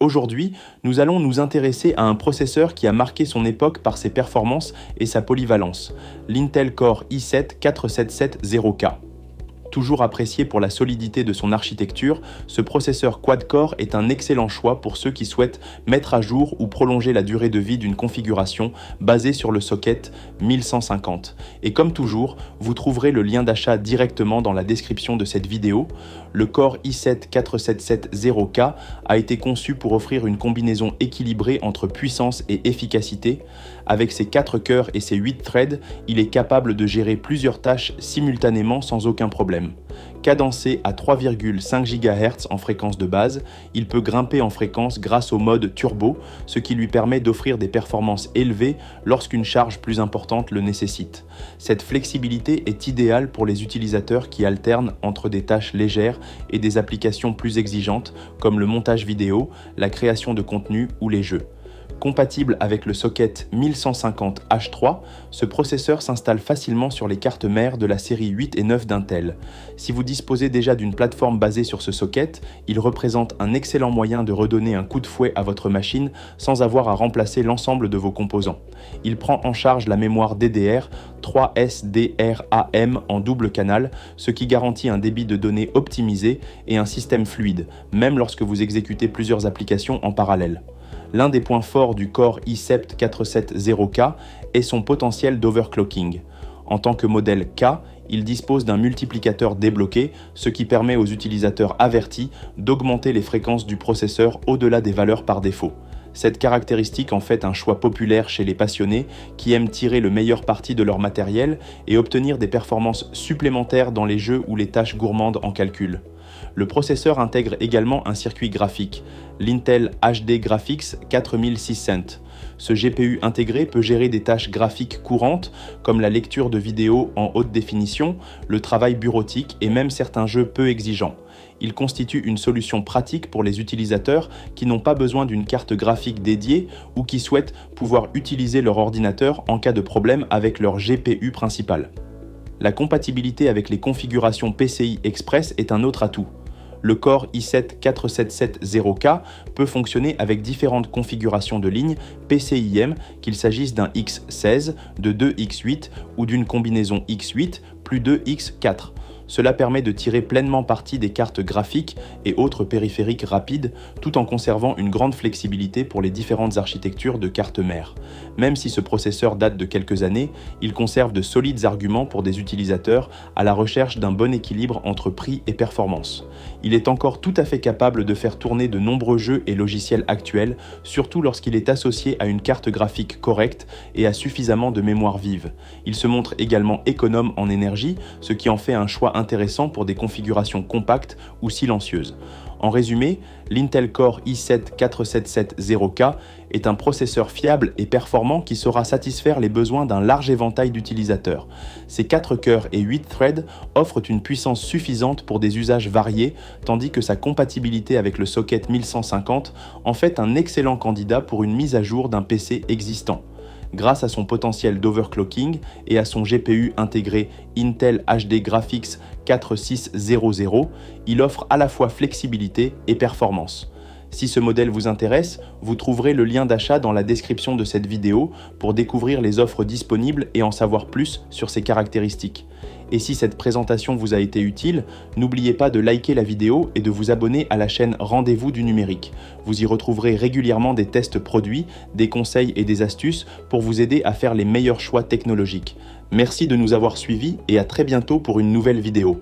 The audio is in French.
Aujourd'hui, nous allons nous intéresser à un processeur qui a marqué son époque par ses performances et sa polyvalence, l'Intel Core i7-4770K. Toujours apprécié pour la solidité de son architecture, ce processeur quad-core est un excellent choix pour ceux qui souhaitent mettre à jour ou prolonger la durée de vie d'une configuration basée sur le socket 1150. Et comme toujours, vous trouverez le lien d'achat directement dans la description de cette vidéo. Le Core i7-4770K a été conçu pour offrir une combinaison équilibrée entre puissance et efficacité. Avec ses 4 cœurs et ses 8 threads, il est capable de gérer plusieurs tâches simultanément sans aucun problème. Cadencé à 3,5 GHz en fréquence de base, il peut grimper en fréquence grâce au mode turbo, ce qui lui permet d'offrir des performances élevées lorsqu'une charge plus importante le nécessite. Cette flexibilité est idéale pour les utilisateurs qui alternent entre des tâches légères et des applications plus exigeantes comme le montage vidéo, la création de contenu ou les jeux. Compatible avec le socket 1150H3, ce processeur s'installe facilement sur les cartes mères de la série 8 et 9 d'Intel. Si vous disposez déjà d'une plateforme basée sur ce socket, il représente un excellent moyen de redonner un coup de fouet à votre machine sans avoir à remplacer l'ensemble de vos composants. Il prend en charge la mémoire DDR 3SDRAM en double canal, ce qui garantit un débit de données optimisé et un système fluide, même lorsque vous exécutez plusieurs applications en parallèle. L'un des points forts du Core i7-470K est son potentiel d'overclocking. En tant que modèle K, il dispose d'un multiplicateur débloqué, ce qui permet aux utilisateurs avertis d'augmenter les fréquences du processeur au-delà des valeurs par défaut. Cette caractéristique en fait un choix populaire chez les passionnés qui aiment tirer le meilleur parti de leur matériel et obtenir des performances supplémentaires dans les jeux ou les tâches gourmandes en calcul. Le processeur intègre également un circuit graphique, l'Intel HD Graphics 4600. Ce GPU intégré peut gérer des tâches graphiques courantes comme la lecture de vidéos en haute définition, le travail bureautique et même certains jeux peu exigeants. Il constitue une solution pratique pour les utilisateurs qui n'ont pas besoin d'une carte graphique dédiée ou qui souhaitent pouvoir utiliser leur ordinateur en cas de problème avec leur GPU principal. La compatibilité avec les configurations PCI Express est un autre atout. Le Core i7-4770K peut fonctionner avec différentes configurations de lignes PCIe, qu'il s'agisse d'un X16, de 2 X8 ou d'une combinaison X8 plus 2 X4. Cela permet de tirer pleinement parti des cartes graphiques et autres périphériques rapides, tout en conservant une grande flexibilité pour les différentes architectures de cartes mères. Même si ce processeur date de quelques années, il conserve de solides arguments pour des utilisateurs à la recherche d'un bon équilibre entre prix et performance. Il est encore tout à fait capable de faire tourner de nombreux jeux et logiciels actuels, surtout lorsqu'il est associé à une carte graphique correcte et à suffisamment de mémoire vive. Il se montre également économe en énergie, ce qui en fait un choix intéressant pour des configurations compactes ou silencieuses. En résumé, l'Intel Core i7-4770K est un processeur fiable et performant qui saura satisfaire les besoins d'un large éventail d'utilisateurs. Ses 4 cœurs et 8 threads offrent une puissance suffisante pour des usages variés, tandis que sa compatibilité avec le socket 1150 en fait un excellent candidat pour une mise à jour d'un PC existant. Grâce à son potentiel d'overclocking et à son GPU intégré Intel HD Graphics 4600, il offre à la fois flexibilité et performance. Si ce modèle vous intéresse, vous trouverez le lien d'achat dans la description de cette vidéo pour découvrir les offres disponibles et en savoir plus sur ses caractéristiques. Et si cette présentation vous a été utile, n'oubliez pas de liker la vidéo et de vous abonner à la chaîne Rendez-vous du numérique. Vous y retrouverez régulièrement des tests produits, des conseils et des astuces pour vous aider à faire les meilleurs choix technologiques. Merci de nous avoir suivis et à très bientôt pour une nouvelle vidéo.